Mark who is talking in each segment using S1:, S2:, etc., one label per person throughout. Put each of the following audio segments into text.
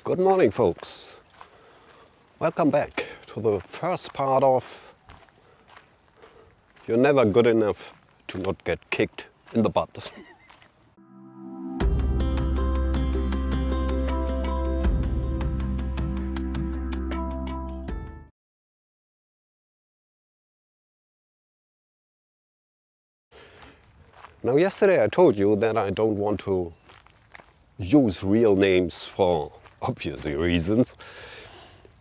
S1: Good morning, folks. Welcome back to the first part of You're Never Good Enough to Not Get Kicked in the Butt. Now, yesterday I told you that I don't want to use real names for obvious reasons,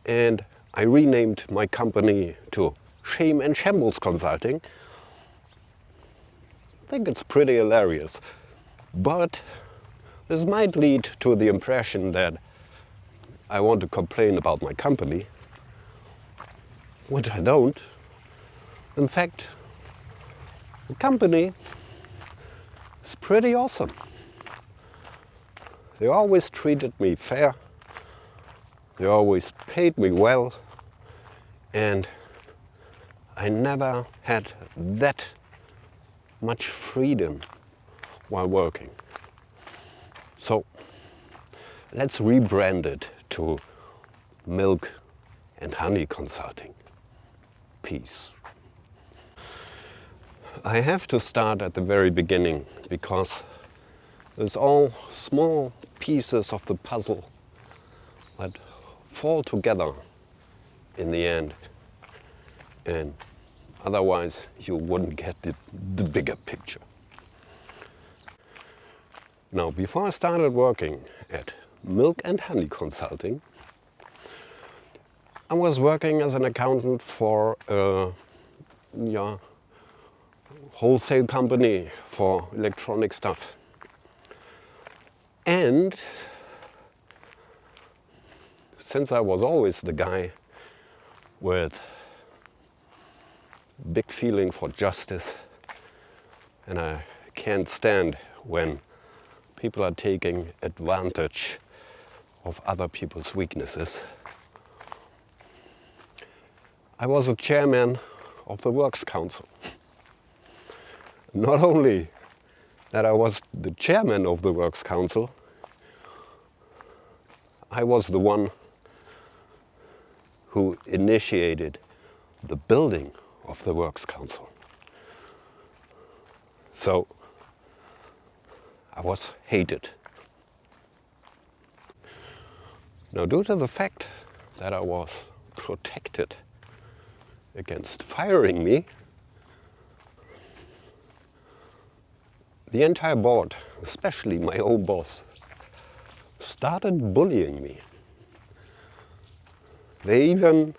S1: and I renamed my company to Shame and Shambles Consulting. I think it's pretty hilarious, but this might lead to the impression that I want to complain about my company, which I don't. In fact, the company is pretty awesome. They always treated me fair, they always paid me well, and I never had that much freedom while working. So let's rebrand it to Milk and Honey Consulting. Peace. I have to start at the very beginning because it's all small pieces of the puzzle that fall together in the end, and otherwise you wouldn't get the bigger picture. Now, before I started working at Milk and Honey Consulting, I was working as an accountant for a wholesale company for electronic stuff. And since I was always the guy with big feeling for justice, and I can't stand when people are taking advantage of other people's weaknesses, I was a chairman of the Works Council. Not only that I was the chairman of the Works Council, I was the one who initiated the building of the Works Council. So I was hated. Now, due to the fact that I was protected against firing me, the entire board, especially my own boss, started bullying me. They even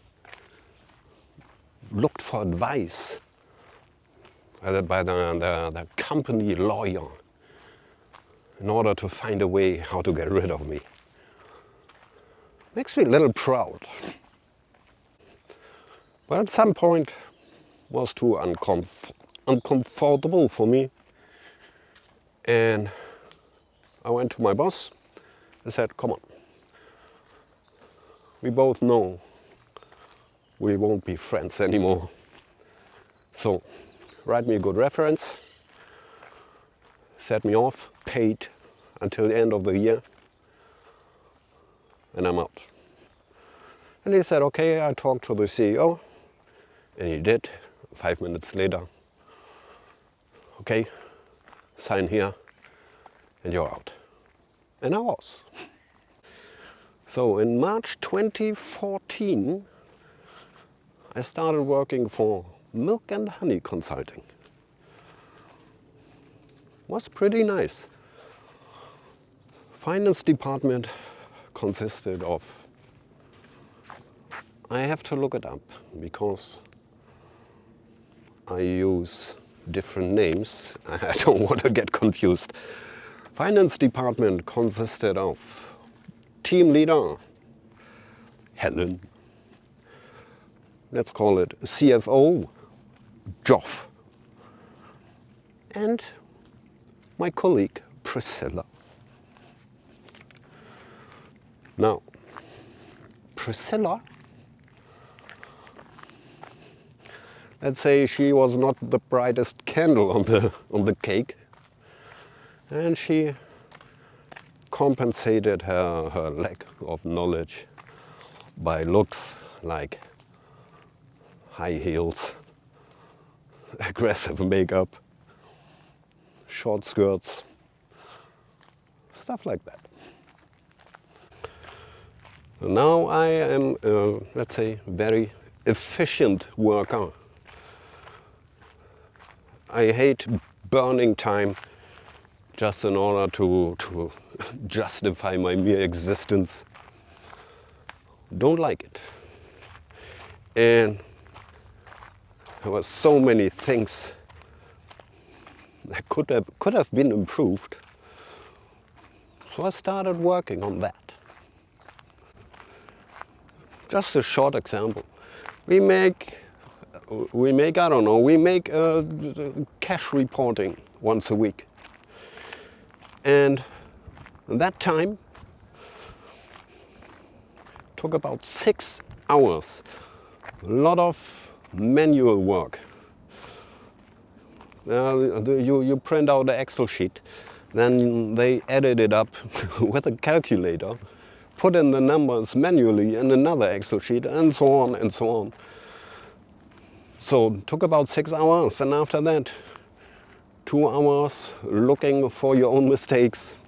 S1: looked for advice by the company lawyer in order to find a way how to get rid of me. Makes me a little proud. But at some point it was too uncomfortable for me. And I went to my boss and said, come on, we both know we won't be friends anymore. So write me a good reference, set me off, paid until the end of the year, and I'm out. And he said, okay, I talked to the CEO, and he did. 5 minutes later, okay, sign here, and you're out. And I was. So in March 2014, I started working for Milk and Honey Consulting. Was pretty nice. Finance department consisted of, I have to look it up because I use different names. I don't want to get confused. Finance department consisted of team leader Helen, let's call it CFO Joff, and my colleague Priscilla. Now, Priscilla, let's say she was not the brightest candle on the cake, and she compensated her lack of knowledge by looks like high heels, aggressive makeup, short skirts, stuff like that. Now I am, let's say, very efficient worker. I hate burning time just in order to justify my mere existence. Don't like it. And there were so many things that could have been improved. So I started working on that. Just a short example. We make cash reporting once a week. And that time took about 6 hours. A lot of manual work. You print out the Excel sheet, then they edit it up with a calculator, put in the numbers manually in another Excel sheet, and so on and so on. So it took about 6 hours, and after that, 2 hours looking for your own mistakes.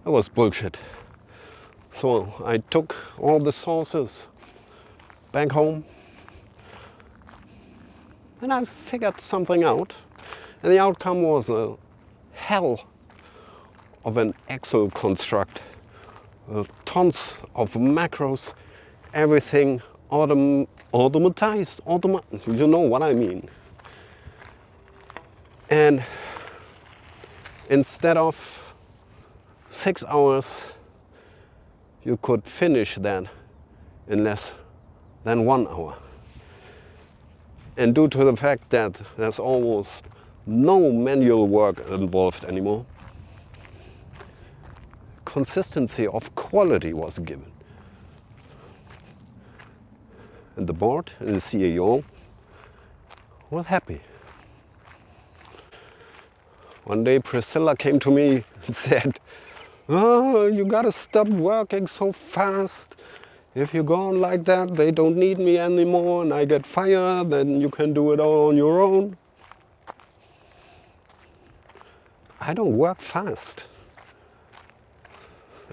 S1: That was bullshit. So I took all the sources back home, and I figured something out. And the outcome was a hell of an Excel construct. Tons of macros, everything automatized. You know what I mean. And instead of 6 hours, you could finish that in less than 1 hour. And due to the fact that there's almost no manual work involved anymore, consistency of quality was given. And the board and the CEO were happy. One day Priscilla came to me and said, "Oh, you gotta stop working so fast. If you go on like that, they don't need me anymore and I get fired, then you can do it all on your own." I don't work fast.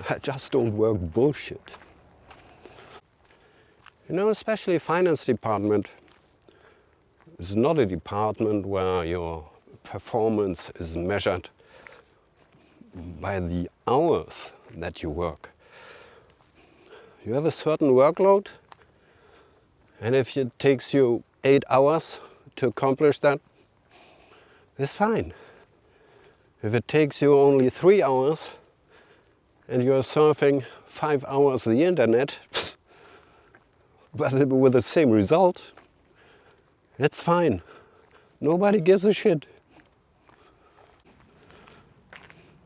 S1: I just don't work bullshit. You know, especially finance department is not a department where your performance is measured by the hours that you work. You have a certain workload, and if it takes you 8 hours to accomplish that, it's fine. If it takes you only 3 hours and you're surfing 5 hours the internet, but with the same result, it's fine. Nobody gives a shit.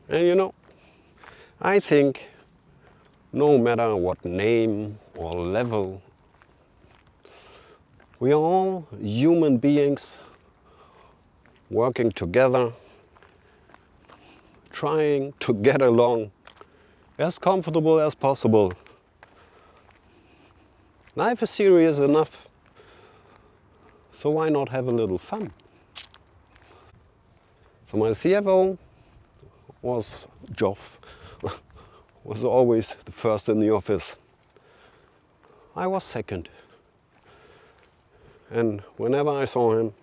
S1: And you know, I think no matter what name or level, we are all human beings working together, trying to get along as comfortable as possible. Life is serious enough, so why not have a little fun? So my CFO was Joff, was always the first in the office. I was second. And whenever I saw him,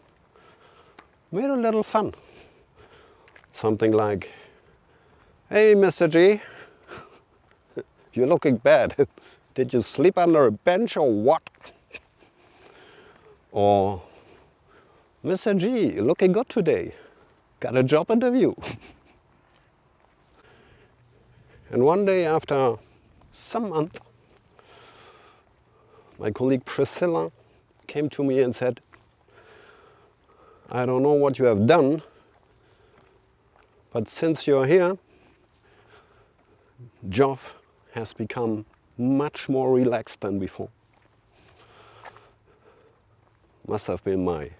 S1: made a little fun. Something like, "Hey, Mr. G, you're looking bad. Did you sleep under a bench or what?" Or, "Mr. G, you're looking good today. Got a job interview." And one day after some month, my colleague Priscilla came to me and said, "I don't know what you have done, but since you're here, Geoff has become much more relaxed than before." Must have been my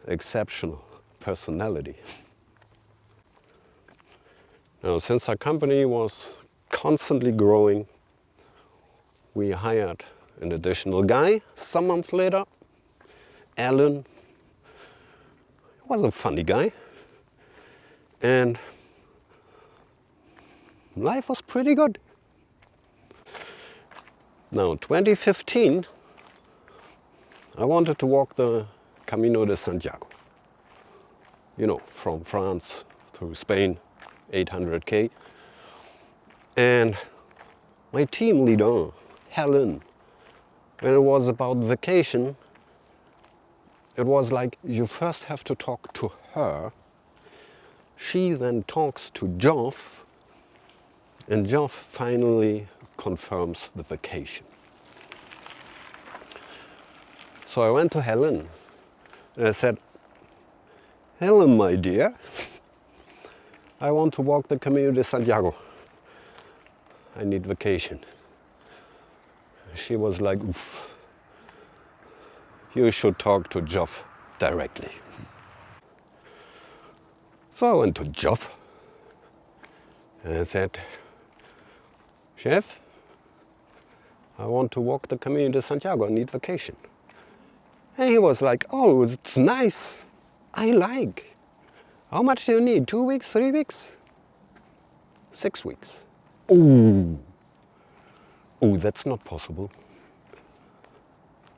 S1: exceptional personality. Now, since our company was constantly growing, we hired an additional guy some months later. Alan was a funny guy, and life was pretty good. Now, 2015, I wanted to walk the Camino de Santiago. You know, from France through Spain, 800K. And my team leader, Helen, when it was about vacation, it was like you first have to talk to her. She then talks to Geoff, and Geoff finally confirms the vacation. So I went to Helen and I said, Helen, my dear, I want to walk the Camino de Santiago. I need vacation. She was like, oof, you should talk to Geoff directly. So I went to Geoff and I said, Chef, I want to walk the Camino de Santiago, I need vacation. And he was like, oh, it's nice, I like. How much do you need? 2 weeks, 3 weeks? 6 weeks. Oh, that's not possible.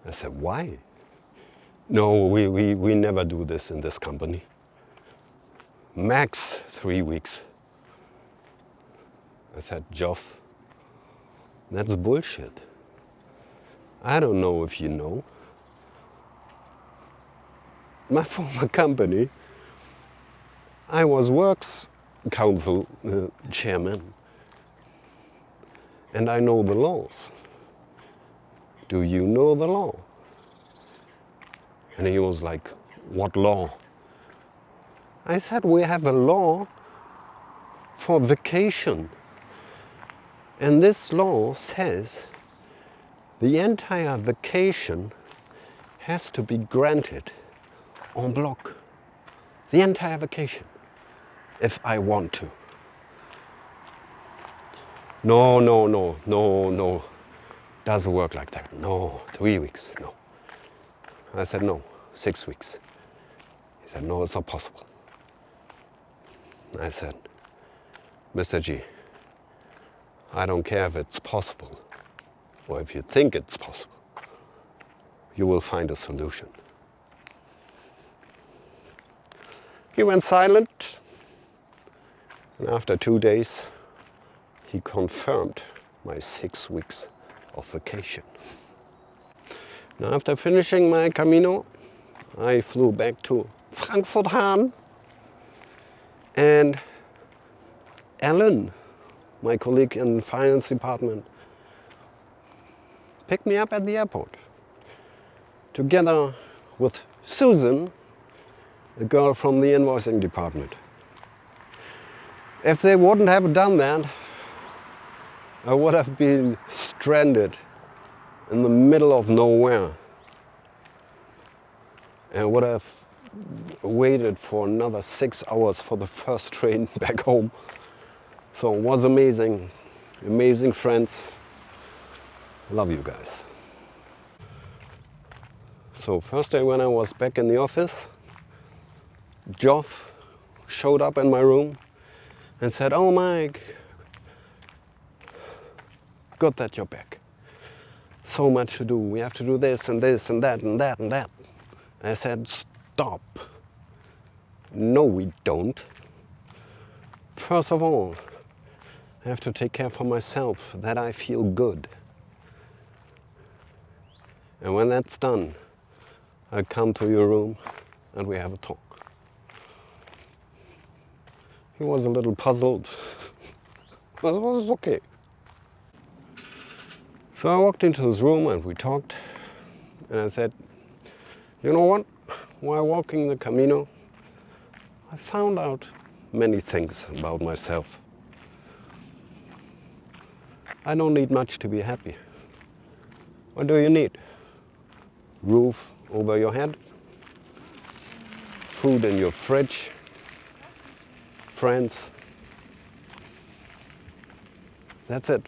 S1: I said, why? No, we never do this in this company. Max 3 weeks. I said, Geoff, that's bullshit. I don't know if you know. My former company, I was Works Council chairman, and I know the laws. Do you know the law? And he was like, what law? I said, we have a law for vacation. And this law says the entire vacation has to be granted en bloc. The entire vacation, if I want to. No. Doesn't work like that. No, 3 weeks, no. I said, no, 6 weeks. He said, no, it's not possible. I said, Mr. G, I don't care if it's possible or if you think it's possible. You will find a solution. He went silent, and after 2 days, he confirmed my 6 weeks of vacation. Now, after finishing my Camino, I flew back to Frankfurt Hahn, and Alan, my colleague in the finance department, picked me up at the airport, together with Susan, a girl from the invoicing department. If they wouldn't have done that, I would have been stranded in the middle of nowhere and would have waited for another 6 hours for the first train back home. So it was amazing, amazing friends. Love you guys. So first day when I was back in the office, Geoff showed up in my room and said, oh Mike, good that you're back. So much to do. We have to do this and this and that and that and that. I said, stop. No, we don't. First of all, I have to take care for myself, that I feel good. And when that's done, I'll come to your room and we have a talk. He was a little puzzled, but it was okay. So I walked into his room and we talked, and I said, you know what, while walking the Camino, I found out many things about myself. I don't need much to be happy. What do you need? Roof over your head, food in your fridge, friends, That's it.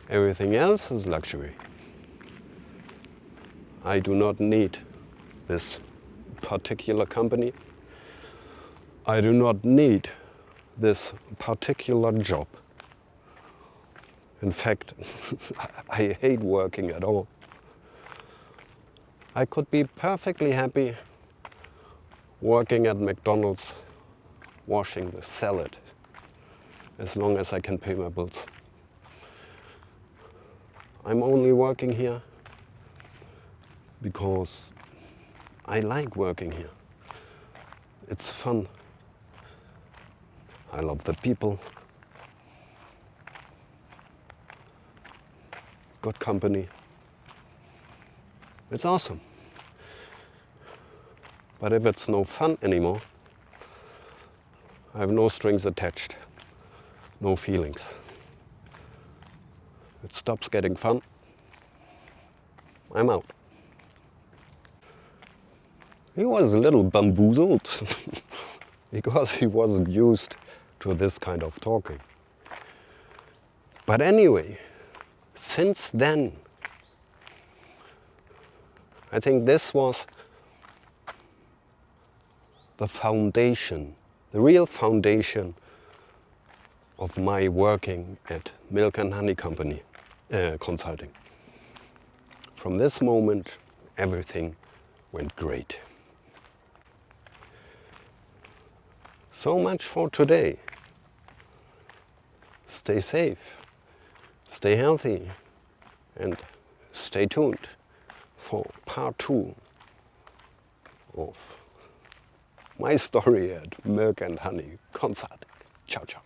S1: Everything else is luxury. I do not need this particular company. I do not need this particular job. In fact, I hate working at all. I could be perfectly happy working at McDonald's, washing the salad, as long as I can pay my bills. I'm only working here because I like working here. It's fun. I love the people. Good company. It's awesome. But if it's no fun anymore, I have no strings attached, no feelings. It stops getting fun. I'm out. He was a little bamboozled because he wasn't used to this kind of talking. But anyway, since then, I think this was the foundation, the real foundation of my working at Milk and Honey Company Consulting. From this moment, everything went great. So much for today. Stay safe, stay healthy, and stay tuned for part 2 of my story at Milk and Honey Consulting. Ciao, ciao.